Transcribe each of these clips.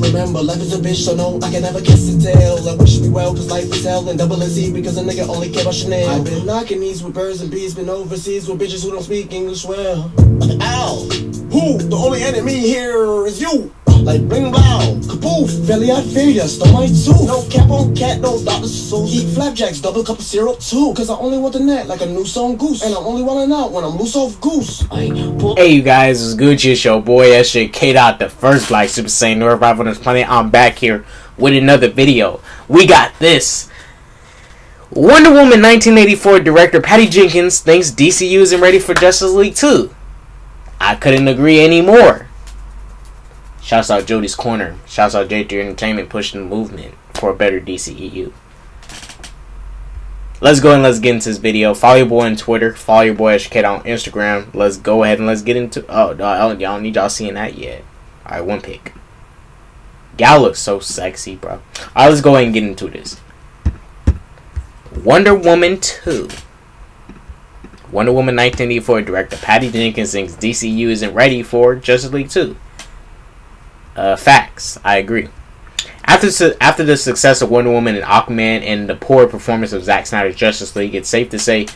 remember, life is a bitch, so no, I can never kiss and tell. I wish me well, cause life is hell, and double Z because a nigga only care about Chanel. I've been knocking these with birds and bees, been overseas with bitches who don't speak English well. Ow! Who? The only enemy here is you! Like bling blow, kaboof, fairly I fear ya, stole my tooth. No cap on cat, no Dr. Seuss. Eat flapjacks, double cup of syrup too. Cause I only want the net like a new song goose. And I'm only wildin' out when I'm loose off goose. Hey you guys, it's Gucci, it's your boy SJ Dot, the first Black Super Saiyan to arrive on this planet. I'm back here with another video. We got this. Wonder Woman 1984 director Patty Jenkins thinks DCEU isn't ready for Justice League 2. I couldn't agree anymore. Shouts out Jody's Corner. Shouts out J3 Entertainment pushing the movement for a better DCEU. Let's go and let's get into this video. Follow your boy on Twitter. Follow your boy SJ on Instagram. Let's go ahead and let's get into... Oh, no, y'all need y'all seeing that yet. Alright, one pick. Gal looks so sexy, bro. Alright, let's go ahead and get into this. Wonder Woman 2. Wonder Woman 1984 director Patty Jenkins thinks DCEU isn't ready for Justice League 2. Facts. I agree. After the success of Wonder Woman and Aquaman and the poor performance of Zack Snyder's Justice League, it's safe to say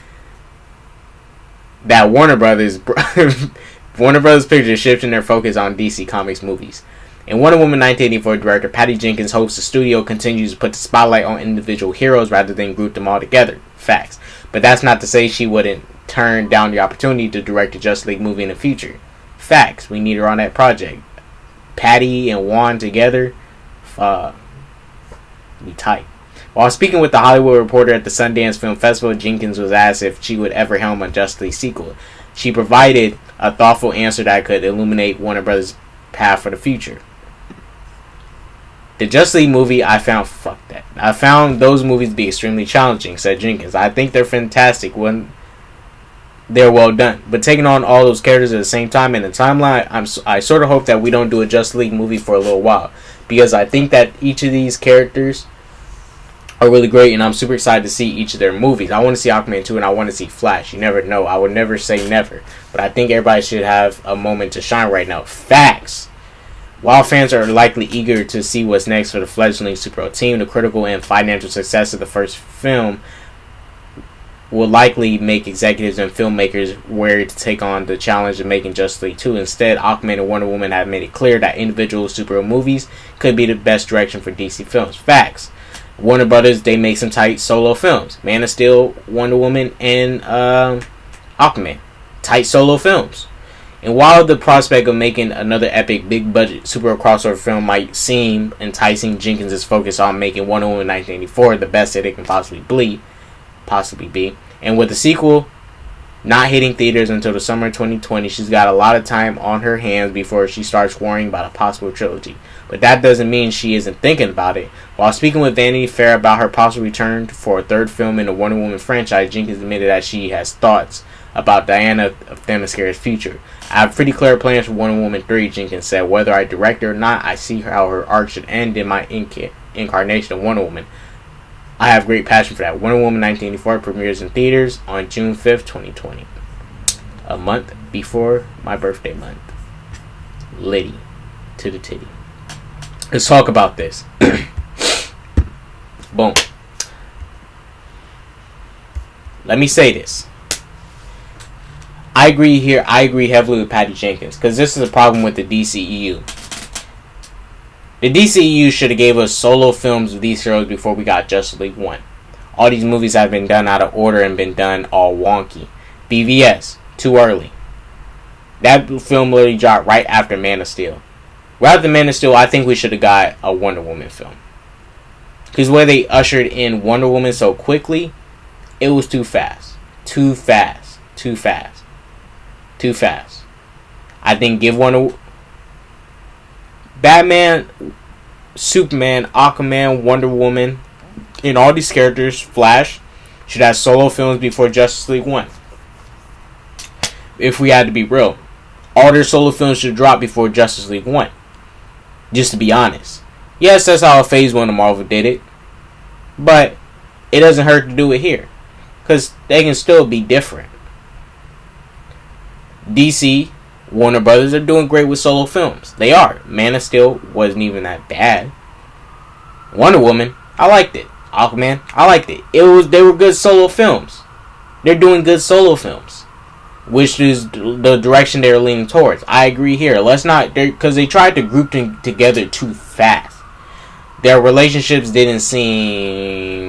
that Warner Brothers Pictures is shifting their focus on DC Comics movies. In Wonder Woman 1984, director Patty Jenkins hopes the studio continues to put the spotlight on individual heroes rather than group them all together. Facts. But that's not to say she wouldn't turn down the opportunity to direct a Justice League movie in the future. Facts. We need her on that project. Patty and Juan together, be tight. While speaking with the Hollywood Reporter at the Sundance Film Festival, Jenkins was asked if she would ever helm a Justice League sequel. She provided a thoughtful answer that could illuminate Warner Brothers' path for the future. The Justice League movie, I found those movies to be extremely challenging, said Jenkins. I think they're fantastic when they're well done, but taking on all those characters at the same time in the timeline, I sort of hope that we don't do a Justice League movie for a little while, because I think that each of these characters are really great, and I'm super excited to see each of their movies. I want to see Aquaman 2, and I want to see Flash. You never know. I would never say never, but I think everybody should have a moment to shine right now. Facts. While fans are likely eager to see what's next for the fledgling superhero team, the critical and financial success of the first film will likely make executives and filmmakers wary to take on the challenge of making Justice League 2. Instead, Aquaman and Wonder Woman have made it clear that individual superhero movies could be the best direction for DC films. Facts. Warner Brothers, they make some tight solo films. Man of Steel, Wonder Woman, and Aquaman. Tight solo films. And while the prospect of making another epic, big-budget superhero crossover film might seem enticing, Jenkins is focused on making Wonder Woman 1984 the best that it can possibly be. And with the sequel not hitting theaters until the summer of 2020, she's got a lot of time on her hands before she starts worrying about a possible trilogy. But that doesn't mean she isn't thinking about it. While speaking with Vanity Fair about her possible return for a third film in the Wonder Woman franchise, Jenkins admitted that she has thoughts about Diana of Themyscire's future. I have pretty clear plans for Wonder Woman 3, Jenkins said. Whether I direct her or not, I see how her arc should end in my incarnation of Wonder Woman. I have great passion for that. Wonder Woman 1984 premieres in theaters on June 5th, 2020. A month before my birthday month. Liddy to the titty. Let's talk about this. Boom. Let me say this. I agree heavily with Patty Jenkins, because this is a problem with the DCEU. The DCEU should have gave us solo films of these heroes before we got Justice League 1. All these movies have been done out of order and been done all wonky. BVS, too early. That film literally dropped right after Man of Steel. Right after Man of Steel, I think we should have got a Wonder Woman film. Because where they ushered in Wonder Woman so quickly, it was too fast. Too fast. Too fast. Too fast. I think give Batman, Superman, Aquaman, Wonder Woman, and all these characters, Flash, should have solo films before Justice League 1. If we had to be real. All their solo films should drop before Justice League 1. Just to be honest. Yes, that's how Phase 1 of Marvel did it. But it doesn't hurt to do it here. Because they can still be different. DC, Warner Brothers are doing great with solo films. They are. Man of Steel wasn't even that bad. Wonder Woman, I liked it. Aquaman, I liked it. They were good solo films. They're doing good solo films, which is the direction they're leaning towards. I agree here. Let's not, because they tried to group them together too fast. Their relationships didn't seem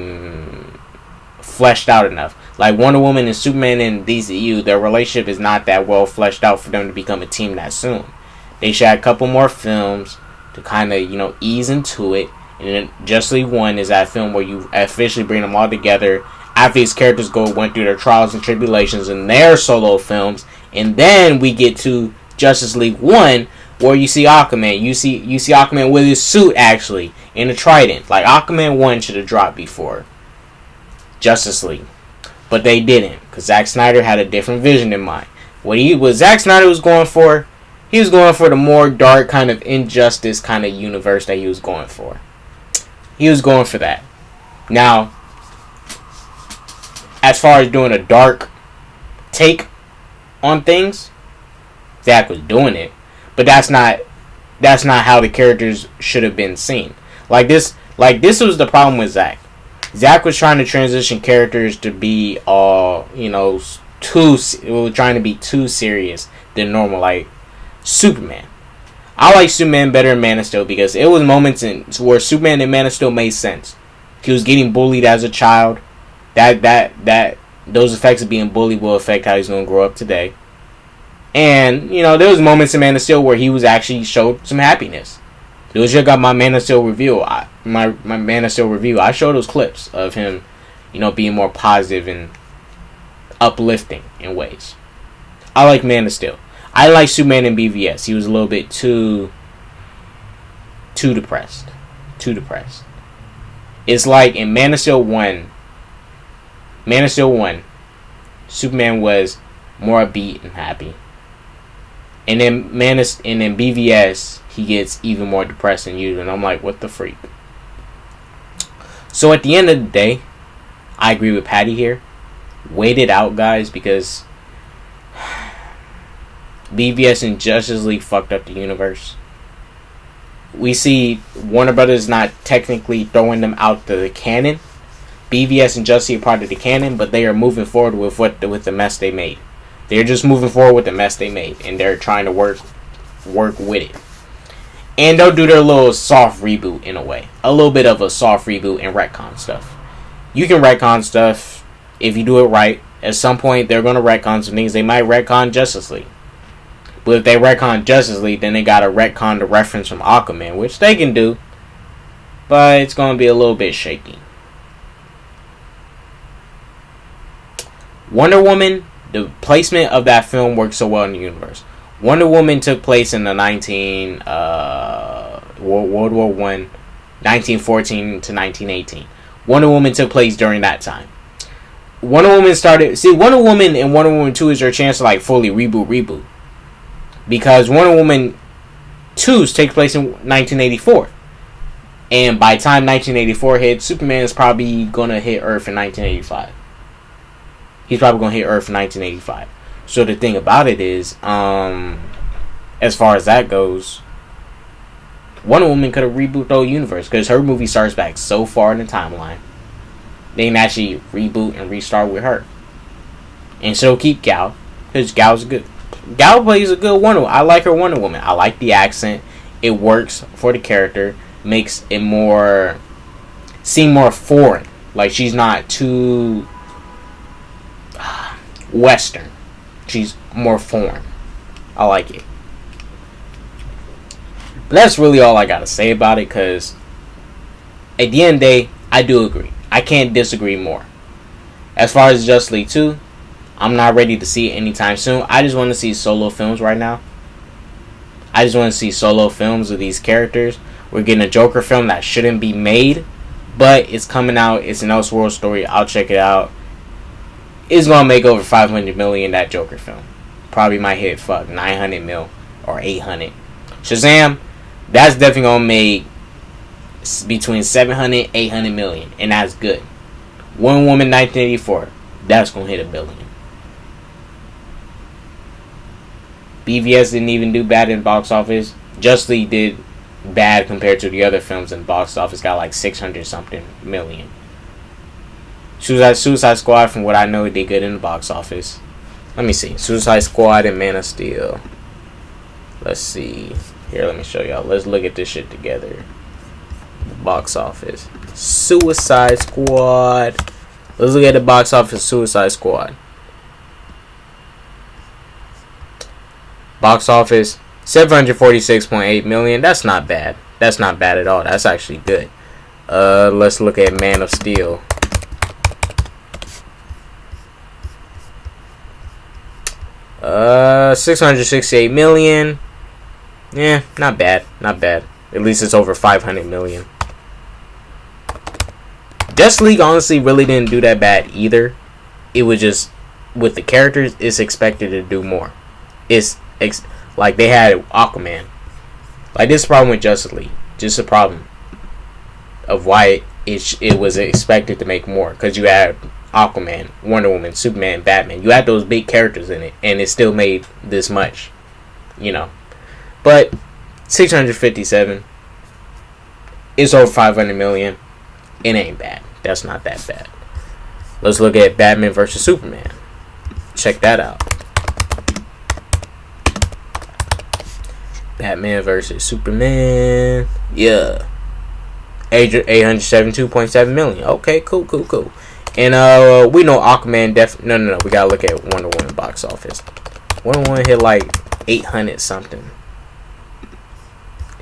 fleshed out enough. Like Wonder Woman and Superman and DCEU, their relationship is not that well fleshed out for them to become a team that soon. They should have a couple more films to kind of, ease into it. And then Justice League 1 is that film where you officially bring them all together after these characters went through their trials and tribulations in their solo films. And then we get to Justice League 1 where you see Aquaman. You see Aquaman with his suit, actually, in a trident. Like, Aquaman 1 should have dropped before Justice League. But they didn't, because Zack Snyder had a different vision in mind. What Zack Snyder was going for, he was going for the more dark kind of injustice kind of universe that he was going for. He was going for that. Now, as far as doing a dark take on things, Zack was doing it. But that's not how the characters should have been seen. Like this was the problem with Zack. Zack was trying to transition characters to be trying to be too serious than normal. Like Superman. I like Superman better than Man of Steel because it was moments where Superman and Man of Steel made sense. He was getting bullied as a child. That those effects of being bullied will affect how he's going to grow up today. And there was moments in Man of Steel where he was actually showed some happiness. It was just got my Man of Steel review. My Man of Steel review. I showed those clips of him, being more positive and uplifting in ways. I like Man of Steel. I like Superman in BVS. He was a little bit too depressed. It's like in Man of Steel 1, Superman was more upbeat and happy. And then BVS, he gets even more depressed than usual. And I'm like, what the freak? So at the end of the day, I agree with Patty here. Wait it out, guys, because BVS and Justice League fucked up the universe. We see Warner Brothers not technically throwing them out the canon. BVS and Justice League are part of the canon, but they are moving forward with the mess they made. They're just moving forward with the mess they made, and they're trying to work with it. And they'll do their little soft reboot in a way. A little bit of a soft reboot and retcon stuff. You can retcon stuff if you do it right. At some point, they're going to retcon some things. They might retcon Justice League. But if they retcon Justice League, then they got to retcon the reference from Aquaman, which they can do. But it's going to be a little bit shaky. Wonder Woman, the placement of that film worked so well in the universe. Wonder Woman took place in the World War I, 1914 to 1918. Wonder Woman took place during that time. Wonder Woman and Wonder Woman 2 is their chance to fully reboot. Because Wonder Woman 2 takes place in 1984. And by the time 1984 hits, Superman is probably going to hit Earth in 1985. He's probably going to hit Earth in 1985. So the thing about it is, as far as that goes, Wonder Woman could have rebooted the whole universe. Because her movie starts back so far in the timeline. They can actually reboot and restart with her. And so keep Gal. Because Gal's good. Gal plays a good Wonder Woman. I like her Wonder Woman. I like the accent. It works for the character. Makes it seem more foreign. Like she's not too Western. She's more foreign. I like it. But that's really all I gotta say about it, because at the end of the day, I do agree. I can't disagree more. As far as Justice League 2, I'm not ready to see it anytime soon. I just want to see solo films right now. I just want to see solo films of these characters. We're getting a Joker film that shouldn't be made, but it's coming out. It's an Elseworld story. I'll check it out. It's gonna make over 500 million, that Joker film. Probably might hit 900 mil or 800. Shazam, that's definitely gonna make between 700 800 million, and that's good. Wonder Woman 1984, that's gonna hit $1 billion. BVS didn't even do bad in box office. Justice League did bad compared to the other films in box office. Got like 600 something million. Suicide Squad, from what I know, did good in the box office. Let me see. Suicide Squad and Man of Steel. Let's see. Here, let me show y'all. Let's look at this shit together. Box office. Suicide Squad. Let's look at the box office. Suicide Squad. Box office 746.8 million. That's not bad. That's not bad at all. That's actually good. Let's look at Man of Steel. $668 million. Yeah, not bad. Not bad. At least it's over 500 million. Justice League honestly really didn't do that bad either. It was just, with the characters, it's expected to do more. It's like they had Aquaman. Like, this problem with Justice League. Just a problem of why it was expected to make more. Because you had Aquaman, Wonder Woman, Superman, Batman. You had those big characters in it, and it still made this much, you know. But 657, it's over 500 million. It ain't bad. That's not that bad. Let's look at Batman versus Superman. Check that out. Batman versus Superman. Yeah. 872.7 million. Okay, cool. And we know Aquaman No. We gotta look at Wonder Woman box office. Wonder Woman hit like 800 something.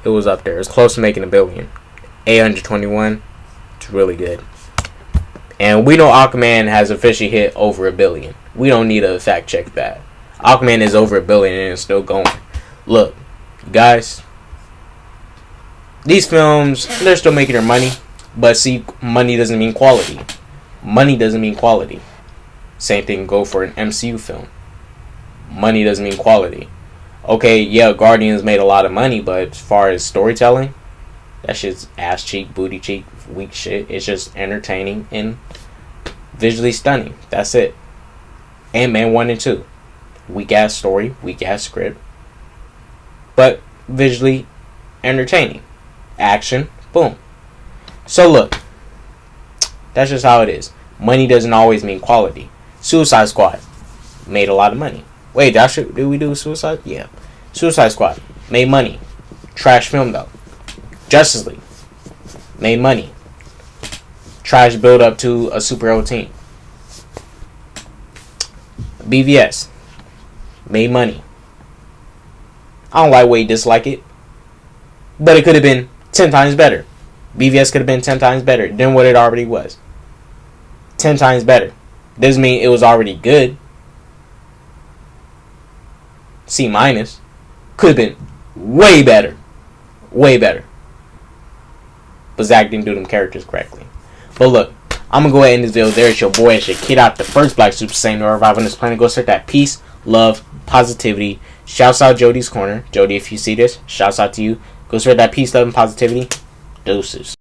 It was up there. It's close to making $1 billion. 821. It's really good. And we know Aquaman has officially hit over $1 billion. We don't need to fact check that. Aquaman is over $1 billion and it's still going. Look, guys, these films, they're still making their money. But see, money doesn't mean quality. Money doesn't mean quality. Same thing go for an MCU film. Money doesn't mean quality. Okay, yeah, Guardians made a lot of money, but as far as storytelling, that shit's ass cheek, booty cheek, weak shit. It's just entertaining and visually stunning. That's it. Ant-Man 1 and 2. Weak ass story, weak ass script, but visually entertaining. Action, boom. So look, that's just how it is. Money doesn't always mean quality. Suicide Squad made a lot of money. Wait, did we do Suicide? Yeah. Suicide Squad made money. Trash film though. Justice League made money. Trash build up to a superhero team. BVS made money. I don't like way dislike it, but it could have been 10 times better. BVS could have been 10 times better than what it already was. 10 times better. Doesn't mean it was already good. C minus. Could have been way better. Way better. But Zach didn't do them characters correctly. But look, I'm going to go ahead and end this video there. It's your boy, it's your kid out, the first Black Super Saiyan to arrive on this planet. Go search that peace, love, positivity. Shouts out Jody's Corner. Jody, if you see this, shouts out to you. Go search that peace, love, and positivity. Deuces.